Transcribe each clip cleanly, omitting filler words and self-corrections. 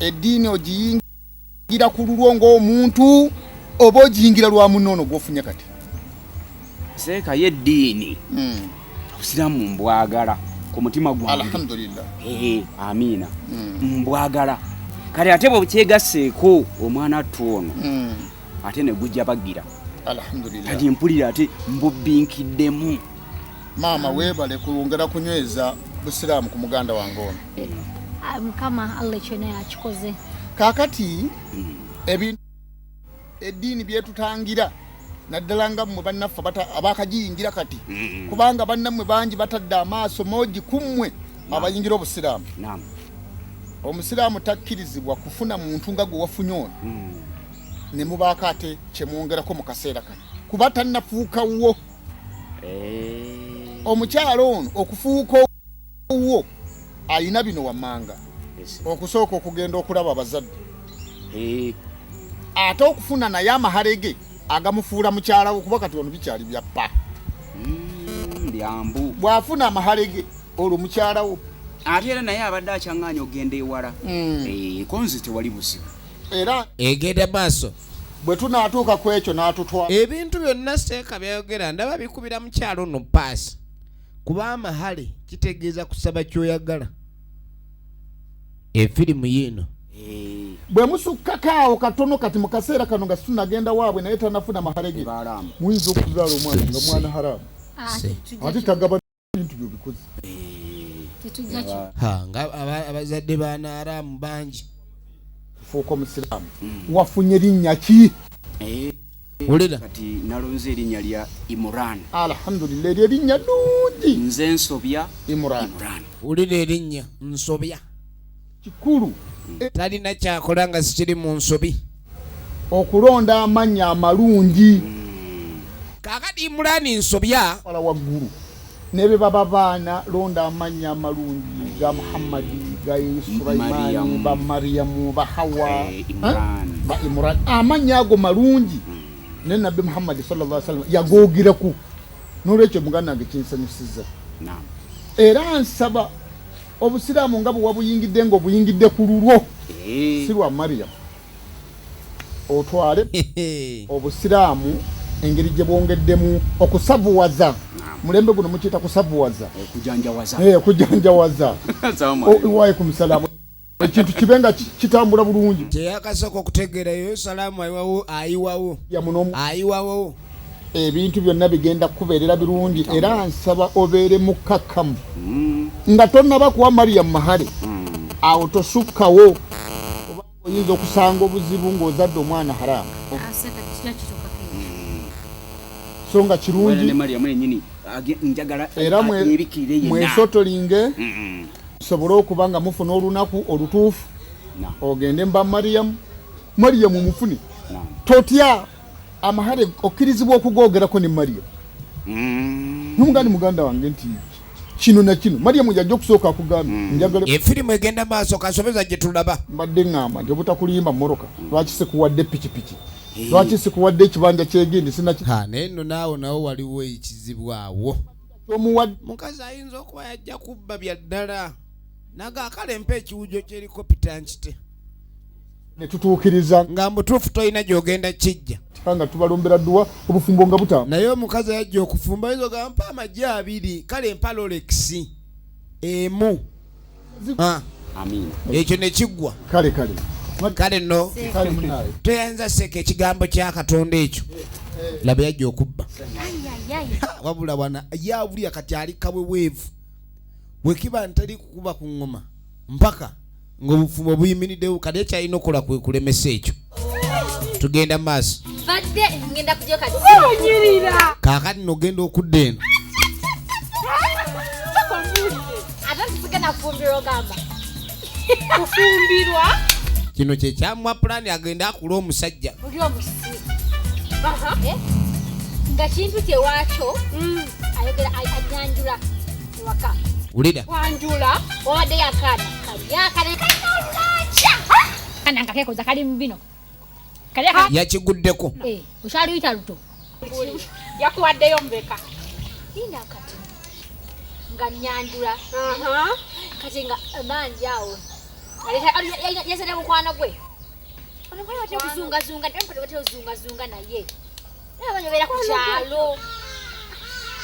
eddiini ogiyingira ku lulwo ng'omuntu oba ogiyingira lwa munono gw'ofunye kati seeka y'eddiini obusiraamu mbwagala ku mutima gwange alhamdulillah amiina mbwagala kale ate bwe kyegasseeko omwana attu ono ate ne gujja bagira alhamdulillah kati mpulira ate mbubinkiddemu maama weebale kwongera kunyweza busiraamu ku muganda wange ono mukama Allah kyonna yakikoze kaakati ebintu eddiini byetutangira naddala nga mmwe bannaffe abakagiyingira kati kubanga bannammwe bangi batadde amaaso mogi kummwe abayingira obusiraamu omusiraamu takkirizibwa kufuna muntu nga gwe wafunye ono ne mubaako ate kyemwongerako mu kaseera kano kuba tannafuukawo omukyalo ono okufuuka wo alina bino wammanga okusooka okugenda okulaba abazadde ate okufuna naye amaharege agamufuula mukyalawo kuba kati ono bikyali byappa byambu bw'afuna amaharege olwo mukyalawo ate era naye abadde akyaŋŋaanya ogenda ewala konzi tewali buzibu era egenda maaso bwe tunaatuuka ku ekyo n'atutwala ebintu byonna seeka byayogera ndaba bikubira mukyalo no paasi kuba amahale kitegeeza kusaba kyoyagala efirimu yiino bwe musukkakaawo katono kati mu kaseera kano nga situnagenda waabwe naye tanafuna maharege muyinza okuzaala omwana nga mwana haramu ate tagaba bintu byo bikoze nga abazadde baana haramu bangi fuuka omusiraamu wafunye linnya ki wulira kati nalonze erinnya lya Imran alhamdulillah eryo erinnya ddungi nze nsobya Imran wulira erinnya nsobya kikulu talina kyakola nga sikiri mu nsobi okulonda amannya amalungi kaakati Imran nsobya wala waggulu nebe baba baana londa amannya amalungi ga Muhammadi ga Sulaimani ba Mariyamu ba Hawa ba Imran amannya ago malungi ne Nabbi Muhammad sallallahu alaihi wasallam yagoogiraku n'olwekyo muganda wange kinsanyusiza era nsaba obusiraamu nga bwe wabuyingidde ng'obuyingidde ku lulwo si lwa Mariyamu otwale obusiraamu engeri gye bwongeddemu okusavuwaza mulembe guno mukiyita kusavuwaza kujanjawaza waalaikum salaam ekintu kibe nga kitambula bulungi teyakasooka okutegeerayo salaamu ayiwawo ebintu byonna bigenda kukubeerera birungi era nsaba obeere mukkakkamu nga tonnaba kuwa Mariyamu mahale awo tosukkawo oba oyinza okusanga obuzibu ng'ozadde omwana haramu so nga kirungi era mwesotolinge sobole okuba nga mufuna olunaku olutuufu ogende mba Mariyamu mufune totya amahale okkirizibwa okugoogerako ne Mariyamu nomugandi muganda wange nti kino na kino Mariyamu yajja okusooka akugambye njagala efirimu egenda maaso kasobeza gye tulaba mbadde ŋŋamba nti obutakulimba mmoroka lwaki sikuwadde pikipiki lwaki sikuwadde ekibanja kyegendi sinaki naye nno nawo waliwo ekizibu awo mukazi ayinza okuba yajja kubba bya ddala naga akale mpa ekiwujo ky'erikopita nkite ne tutuukiriza nga mutuufu tolina gy'ogenda kijja nga tubalombera dduwa obufumbo nga butamu naye omukazi yajja okufumba ayinza ogamba mpa amagye 2 kale mpa Rolex emu ekyo ne kiggwa kale nno toyanza seka ekigambo kya Katonda ekyo laba yajja okubba wabula wana yawulya kati ali kabweweevu bwekiba ntali kukuba ku ŋŋoma mpaka ng'obufumbo buyimiriddewo kati ekyalina okukola kwe kulemesa ekyo tugenda mu maaso kaakati nogenda okudda eno kino kye kyamwa pulaani agenda akula omusajja nga kintu kyewakyo ayogera anyanjula ewaka wulira wanjula owadde yakana nga kekoza kali mu bino yakiguddeko okyaluyita luto yakuwaddeyo mbeka ina kati nga nyanjula kati nga mangi awo Yasera mukwano gwe. Ono kwa yote kuzunga ndipo yote zunga na ye. Abanyobera ku kyalo.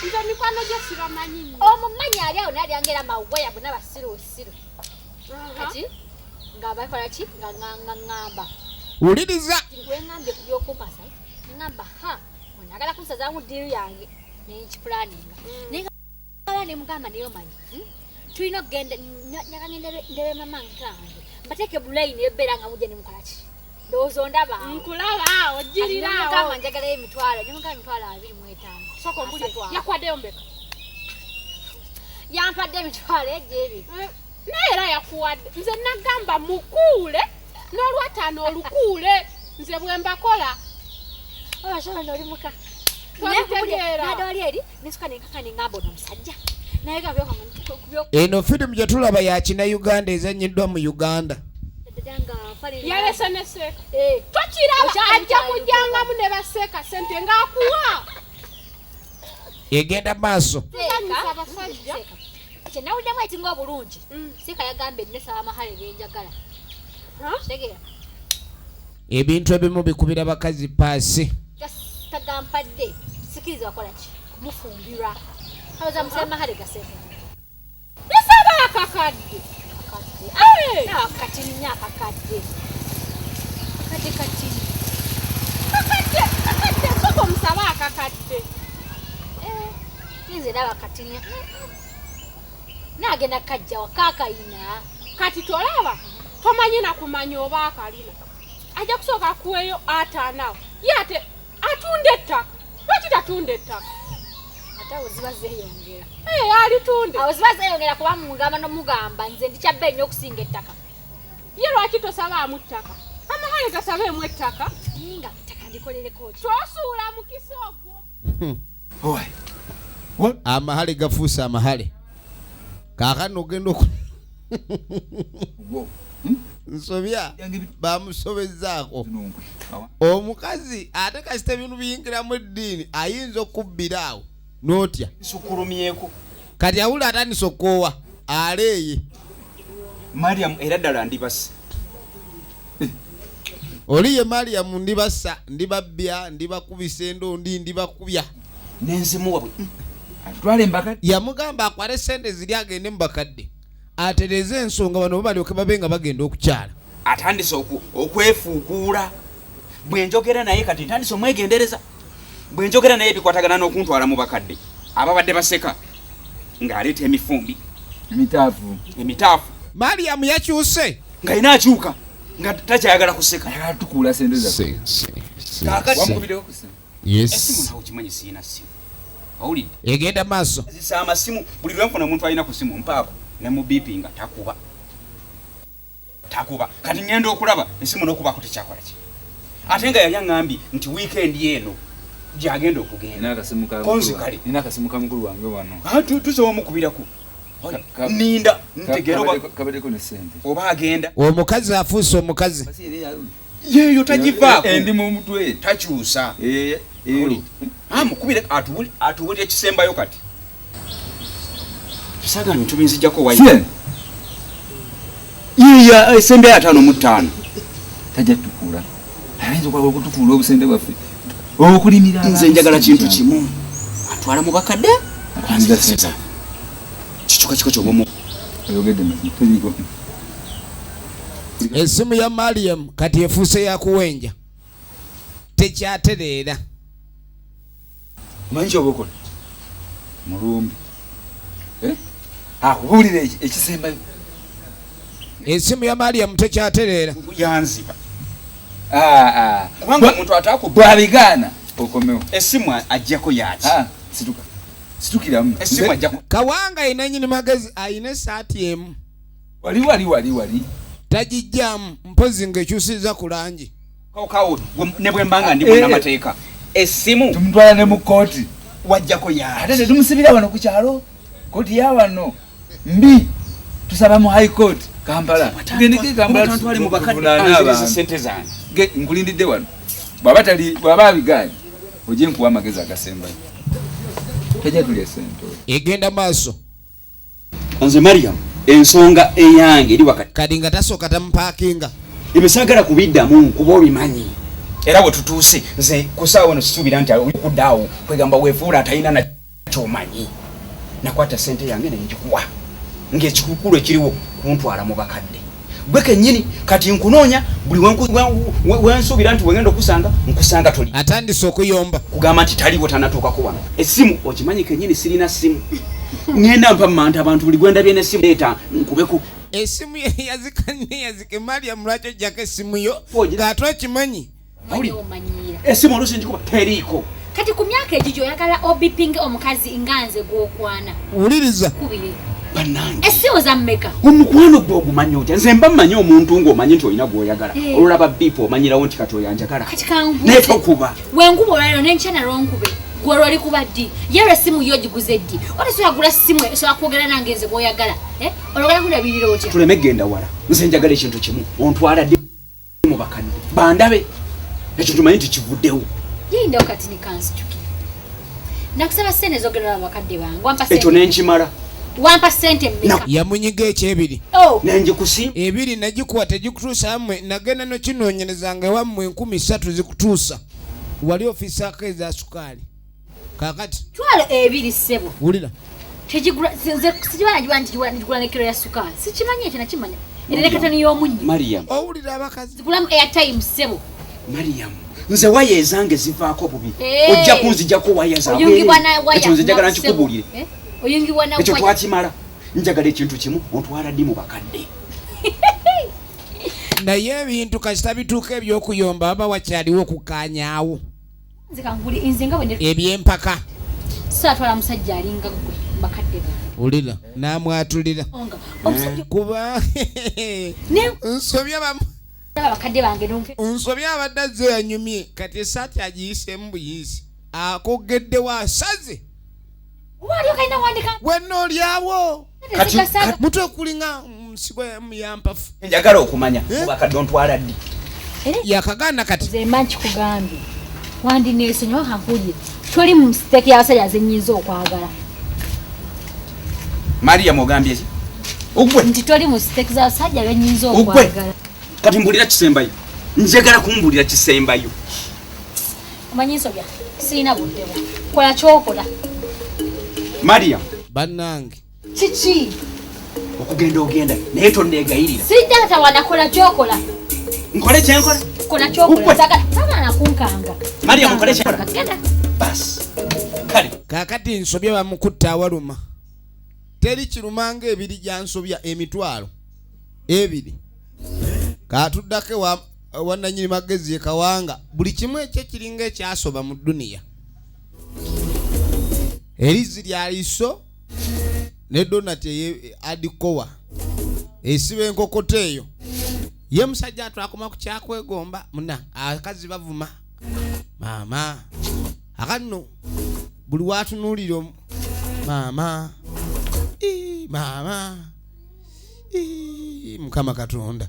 Nze mikwano gye sibamanyi. Omumanyi ali awo nali angera mawaya bonna basiru. Kati ngabakola ki ngamba. Uliriza. Ngwengambe kubyokumpasa. Ngamba ha. Onagala kunsaza mu deal yange n'ekipulaninga. Ninga ne mugamba niyo manyi. Tulina okugenda ndebe mama nkange. Mbateke bulaini ebbera nga mujja ne mukola ki. Ndowooza ndaba. Nkulaba ogirira. Kama njagala emitwalo. Nyamugala emitwalo 25. Soko mbuli yakwaddeyo mbeka. Yampadde emitwalo ejebi. Naye era yakuwadde. Nze nagamba mukuule n'olwataano olukuule. Nze bwe mbakola. Abashala n'oli muka. Tolitegeera. Nadoli eri nesuka nenkaka nengamba ono musajja. Naye gabyo kubyo. Eno firimu gye tulaba ya kina Uganda ezannyiddwa mu Uganda. Yalese ne seeka. Tokiraba ajja kujjangamu ne baseeka sente ng'akuwa. Egenda maaso. Tuzanyisa abasajja. Kye nawuddemu ekinga obulungi. Seeka yagamba ennesa amahale genjagala. Tegeera. Ebintu ebimu bikubira bakazi paasi. Tagampadde. Sikiriza wakola ki? Kumufumbirwa. Kaza musema mahale gasente. Nisaba akakadde. Kati nya kakadde. Kakadde soko musaba akakadde. Ninze daba katinya. Nagenda kajja wakakaina. Kati tolaba tomanyi na kumanya oba akalina. Ajja kusooka kuweyo ataanawo. Yate atunde ettaka. Lwaki tatunda ettaka? Ate oziba zeeyongera. Alitunde. Oziba zeeyongera kuba mugamba n'omugamba nze ndikyabba ennyo okusinga ettaka. Ye lwaki tosabaamu ttaka? Amahale gasabeemu ettaka. Ninga ttaka ndikolereko ki? Tosuula mu kisoogo. Amahale gafuusa amahale. Kaakano ogenda nsobya bamusobezaako. Omukazi ate kasita ebintu biyingiramu eddiini ayinza okubbira awo n'otya sukulumyeko kati awula atandisa okoowa aleeye Mariam era ddala ndibase oli ye Mariam ndibassa ndibabbya ndibakubisa endondi ndibakubya n'enzimuwa bwe atwale mbakadde yamugamba akwale sente ziri agende mu bakadde atereze ensonga bano balyoke babe nga bagenda okukyala atandise okwefuukuula bwe njogera naye kati ntandise omwegendereza bwe njogera naye bikwatagana n'okuntwala mu bakadde ababadde baseka ng'aleeta emifumbi emitaafu Mariam yakyuse nga ina akyuka nga takyayagala kuseka tukula sente za kakati yes esimu nawo kimanyi siina simu awulidde egenda maaso zisa amasimu buli lwenfuna omuntu alina ku simu mpaako ne mu BP nga takuba kati ngenda okulaba esimu n'okubaako tekyakola ki ate nga yayaŋŋambye nti weekend eno gyagenda okugenda nina akasimu ka mukulu wange wano tusobola omukubirako ninda ntegeera kabadeko ne sente oba agenda omukazi afuuse omukazi yeeyo tagivaako endi mu mutwe takyusa mukubire atuwulira ekisembayo kati tusaganye tubinzijjako wayi iya esembe ya 5 tajja tukula ayinza okutukula obusente bwaffe okulimira nze njagala kintu kimu atwala mu bakadde atwanzira sente kichuka kiko kyobomu oyogedde muziko esimu ya Mariam kati efuuse ya kuwenja tekyatereera manyi kyobokola mulumbi akubuulira ekisembayo esimu ya Mariam tekyatereera yanziba kubanga omuntu atakuba bwabigaana okomewo esimu ajjako yaki situkiramu esimu ajjako Kawanga ayina nyini magezi ayina esaati emu wali tagijjamu mpozi ng'ekyusiza ku langi kawo ne bwe mbanga ndi munnamateeka esimu tumutwala ne mu kooti wajjako yaki ate tetumusibira wano ku kyalo kooti ya wano mbi tusaba mu high court Kampala tugendeke Kampala twali mu bakadde sente zange nkulindidde wano bwaba abiganye ojje nkuwa amagezi agasembayo tajja tulya sente egenda maaso nze Mariam ensonga eyange eri wakati kadi nga tasooka tamupakinga ebisagala kubiddamu kuba obimanyi era bwe tutuuse nze kusaawo no situubira nti kuddaawo kwegamba weefuula atalina nakyomanyi nakwata sente yange nenjikuwa ng'ekikukulu ekiriwo kuntwala mu bakadde gwe kennyini kati nkunoonya buli wensuubira nti wegenda okusanga nkusanga toli atandise okuyomba kugamba nti taliwo tanatuukako wano essimu okimanyi kennyini sirina ssimu ngenda mpa manta abantu buli gwendabye n'essimu leeta nkubeku essimu yazike Mariam lwaki ojjako essimu yo ng'ate okimanyi essimu oluusi njikuba teriiko kati ku myaka egyo oyagala obipinge omukazi nganze gw'okwana wuliriza kubire bannange essimu zammeka omukwano gwe ogumanyi otya nze mba mmanyi omuntu ng'omanyi nti olina gw'oyagala olulaba biipu omanyirawo nti kati oyanjagala kati kangu naye tokuba wenkuba olwaliro n'enkyana lwonkube gwe lwoli kuba ddi yero essimu yo giguze ddi otesobola kugula ssimu esobola kwogera nange nze gw'oyagala olwogala kulabirira otya tuleme genda wala nze njagala ekintu kimu ontwala ddi mu bakadde bandabe ekyo tumanyi nti kivuddewo yindawo kati nikansijukira nakusaba sente zogenda bakadde bange wampa ekyo nenkimala wampa sente mmeka yamunyiga ekyebiri nenjikusiima ebiri nagikuwa tegikutuusa mmwe nagenda nokinoonyerezanga ewammwe 13 zikutuusa wali ofiisaako eza sukaali kakati twalo ebiri ssebo wulira tegigula sijibana jibana ntigula nekiro ya sukaali sikimanyi ekyo nakimanya ererekatani y'omunnyo Mariam owulira abakazi zigulamu airtime ssebo Mariam nze waya ezange zivaako bubi ojja kunzijjako waya oyungibwa nze njagala nkikubuulire oyungibwa na ekyo twakimala njagala ekintu kimu ontwala ddi mu bakadde naye ebintu kasita bituuka ebyokuyomba baba wakyaliwo okukanyaawo ebyempaka saatwala musajja alinga gwe bakadde bange wulira namwatulira kuba nsobya bakadde bange nsobya abadde azze yanyumye kati esaati agiyisemu buyisi akogeddewo asaze wennoolyawo mutwe okulinga musigo yampafu njagala okumanya mubakadde ontwala ddi yakagaana kati zemba nkikugambye wandineesonyiwa kampulire toli mu siteeki y'abasajja zenyinza okwagala Mariam ogambye ki ogwe nti toli mu siteeki z'abasajja benyinza okwagala kati mbulira kisembayo njagala kumbulira kisembayo omanyi nsobya sirina buddewo kola kyokola Mariam bannange kiki okugenda naye tonneegayirira sijja katawanakola kyokola nkole kyenkola kola kyokola tagana kunkanga Mariam nkole kyenkola genda basi kale kaakati nsobya bamukutta awaluma teri kirumanga ebiri gyansobya emitwalo ebiri katuddako wananyini magezi ekawanga buli kimu ekyo kiringa ekyasoba mu dduniya erizi lya liso ne donati adikowa esiba enkokoto eyo ye musajja atwakoma ku kyakwegomba muna akazi bavuma maama akanno buli watunuulira maama maama mukama katonda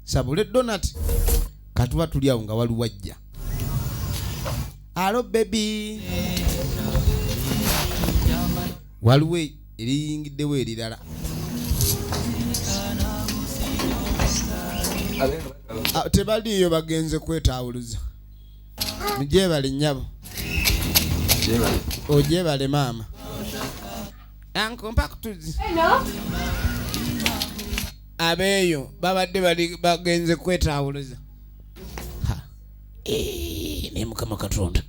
sabule donati katuba tuliawo nga wali wajja alo baby waliwo eriyingiddewo erirala tebaliyo bagenze kwetawuluza mujebale nnyabo ojebale maama ankompa kutuzi abeeyo babadde bali bagenze kwetawuluza ne mukama katonda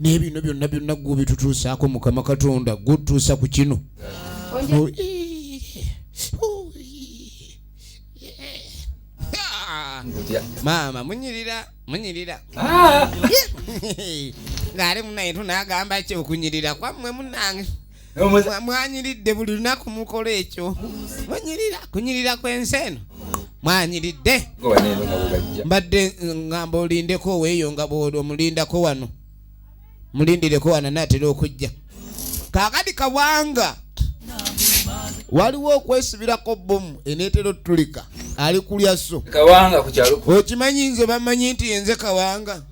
n'ebino byonna gwe bitutuusaako mukama katonda gutuusa ku kino maama munyirira ng'ali munaye tunagamba ki okunyirira kwammwe munange mwanyiridde buli lunaku mukola ekyo kunyirira kw'ensi eno mwanyiridde mbadde ngamba olindeko weeyo nga bw'omulindako wano mulindireko wano naatera okujja kaakati kawanga waliwo okwesibirako bomu eneetera otulika ali kulya so kawanga ku kyalo okimanyi nze bamanyi nti yenze kawanga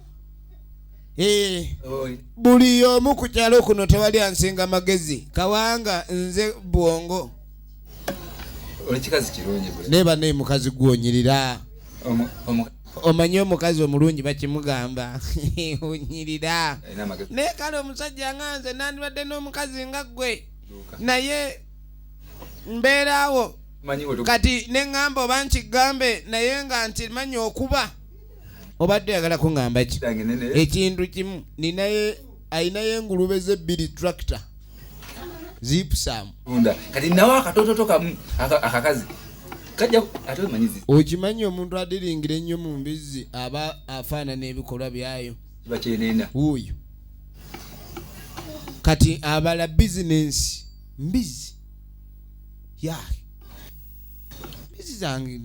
buli omu ku kyalo kuno tewali ansinga magezi kawanga nze bwongo olekikazi kirungi bwe neba ne mukazi gwonyirira omanyi omukazi omulungi bakimugamba onyirira naye kale omusajja nganze nandibadde n'omukazi nga ggwe naye mbeeraawo kati neŋŋamba oba nkigambe naye nga nti manyi okuba obadde yagala kuŋŋamba ki ekintu kimu ninaye ayinayo engulube z'ebbiri tractor zipsamu kati nawe akatototo kamu akakazi kajja ate omanyizi okimanyi omuntu adiringira ennyo mu mbizzi aba afaanana ebikolwa byayo bakyenena wuuyo kati abala bizinensi mbizi mbizi zange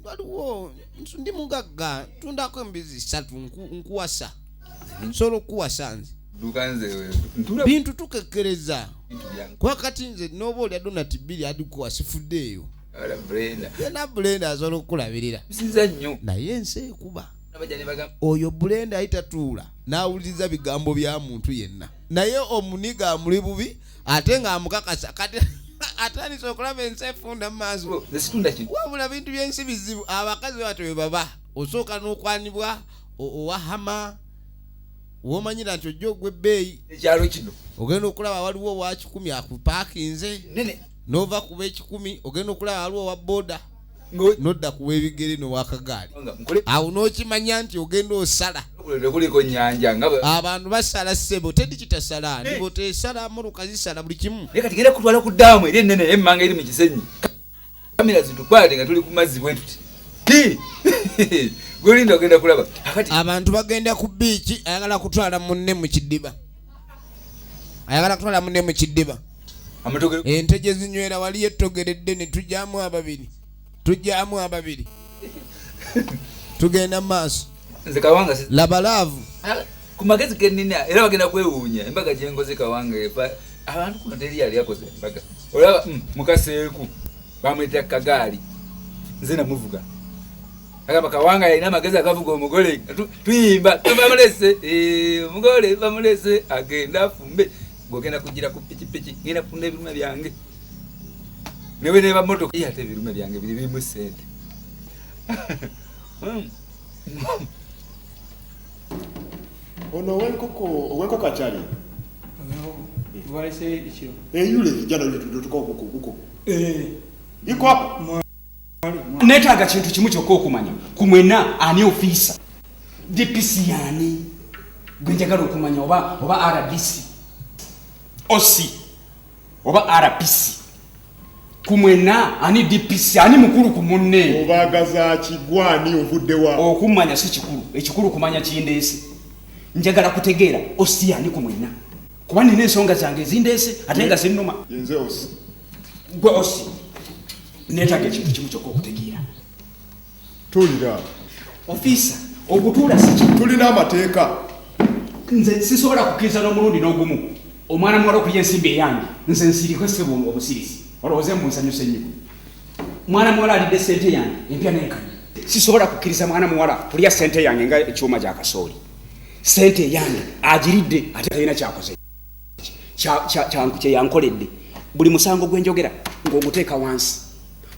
waliwo ndi mugagga tundako embizi 3 nkuwasa solo kuwasa nze bintu tukekkereza kwa kati nze n'oba olya donati 2 adikuwa sifuddeeyo yena bulenda asobola okukulabirira naye ensi ekuba oyo bulenda ayitatuula n'awuliriza bigambo bya muntu yenna naye omuniga amuli bubi ate ng'amukakasa kati atandise okulaba ensi efunda mu maaso wabula bintu by'ensi bizibu abakazi batyo bwe baba osooka n'okwanibwa owahama womanyira nti ojja ogw'ebbeeyi ekyalo kino ogenda okulaba waliwo owa 10 akupaakinze nova kuba 10 ogenda okulaba waliwo owa boda nodda kuwa ebigere n'owakagaali awo n'okimanya nti ogenda osala kuliko nyanja abantu basala ssebo tedi kitasala nibo tesala muruka zisala buli kimu naye kati gera kutwala ku ddaamu eri ennene emmanga eri mu kisenyi kamera zitukwate nga tuli ku mazzi bwe tuti gwelinda ogenda kulaba abantu bagenda ku biiki ayagala kutwala munne mu kiddiba ente gye zinywera wali ettogeredde ne tujjaamu ababiri tugenda mu maaso nze Kawanga labalaavu ku magezi genina era bagenda kwewuunya embaga gyengoze Kawanga abantu kuno teri yali yakoze embaga olaba mukaseeku bamwita kagaali nze namuvuga agamba Kawanga yalina amagezi agavuga omugole tuyimba bamulese omugole bamulese agenda afumbe gogenda kugira ku pikipiki ngenda kufunda ebiruma byange newe neba motoka yate ebiruma byange birimu sente ono wenkoko achali Waise ichiro. Yule kijana yule tutoka huko. Iko hapa. Netaga kintu kimu kyokko okumanya. Kumwena ani ofisa. DPC yani. Gwenjagala okumanya oba RDC. OC. Oba RPC. Kumwena ani DPC ani mukuru kumunne. Obagaza kigwani ovudde wa. Okumanya si kikuru. Ekikuru kumanya kindeese. Njagala kutegeera OC ani kumwena. Kuba nina ensonga zange zindeese ate nga zinnuma. Yenze OC. Gwe OC. Netaga ekintu kimu kyokka okutegeera. Tulira. Ofisa, ogutuula siki. Tulina amateeka. Nze sisobola kukkiriza n'omulundi n'ogumu. Omwana muwala okulya ensimbi eyange. Nze nsiriko ssebo obusirisi. Olowooze munsanyuse nnyo. Mwana muwala alidde ssente yange empya n'enkanya. Sisobola kukkiriza mwana muwala kulya ssente yange nga ekyuma kya kasooli. Ssente yange agiridde ate talina kyakoze. Kye yankoledde. Buli musango gwe njogera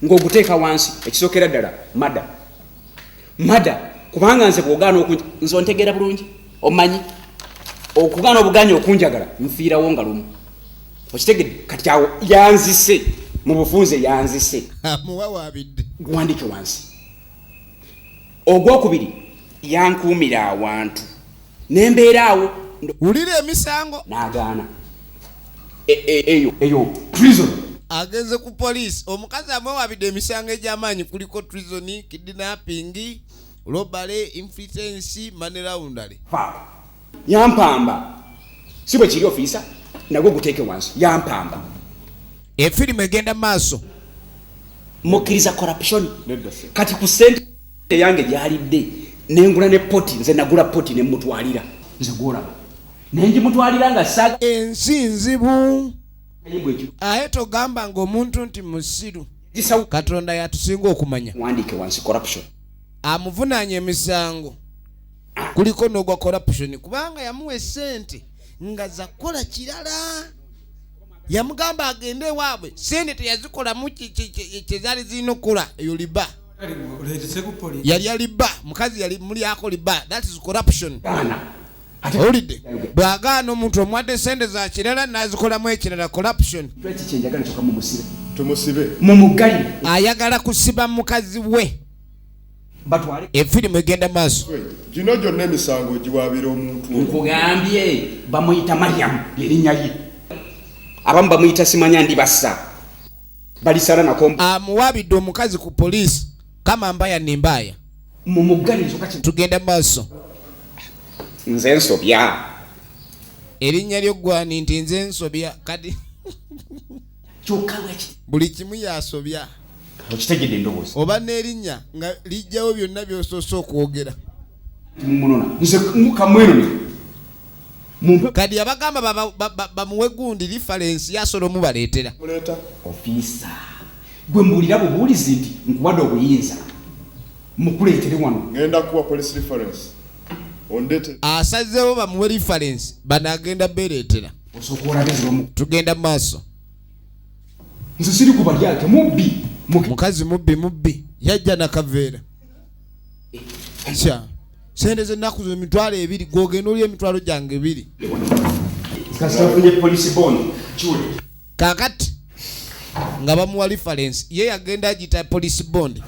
ng'oguteeka wansi ekisookera ddala mada kubanga nze bw'ogaana nze ontegeera bulungi omanyi okugaana obuganya okunjagala nfiirawo nga lumu okitegedde kati awo yanzise mu bufunze yanzise muwawaabidde guwandike wansi ogwokubiri yankuumira awantu nembeera awo wulira emisango n'agaana eyo treason agenze ku police omukazi amwewabidde emisango egy'amaanyi kuliko treason kidnapping robbery infidelity money laundering yampamba si bwe kiri ofisa nagwe guteeke wansi yampamba efirimu egenda maaso mukkiriza corruption kati ku ssente yange gyalidde nengula ne poti nze nagula poti nemutwalira nze gwolaba nenjimutwalira nga sa ensi nzibu aye togamba ng'omuntu nti musiru katonda yatusinga okumanya wandike wansi corruption amuvunaanya emisango kuliko n'ogwa corruption kubanga yamuwa essente nga zakola kirala yamugamba agende waabwe sente teyazikolamu kyezali zirina okukola eyo liba yali aliba mukazi yali muli ako liba that is corruption owulidde bw'agaana omuntu omwadde sente za kirala n'azikolamu ekirala corruption tumusibe mumugali ayagala kusiba mukazi we efirimu egenda maaso gino gyonna emisango giwaabira omuntu nkugambye bamuyita mariyamu erinnya lye abamu bamuyita simanya ndi bassa balisala nako amuwaabidde omukazi ku poliisi kama mbaya ni mbaya mumugali tugenda maaso nze nsobya erinnya ly'oggwani nti nze nsobya kati buli kimu yasobya okitegedde endowooza oba n'erinnya nga lijjawo byonna by'osoose okwogera munona nze mukamwenone kadi abagamba bamuwe gundi referensi yasola omubaleetera ofiisa gwe mbuulira bubuulizi nti nkuwadde obuyinza mukuleetere wano ngenda kuwa police reference ondete asazeewo bamuwe referensi banagenda bereetera osooka olabeziromu tugenda maaso nze siri kubalyate mubbi mukazi mubbi yajja nakaveera kya sente zennaku emitwalo 2 gwogenda oli emitwalo gyange 2 kasitafunye police bond kakati nga bamuwa referensi ye yagenda agita police bond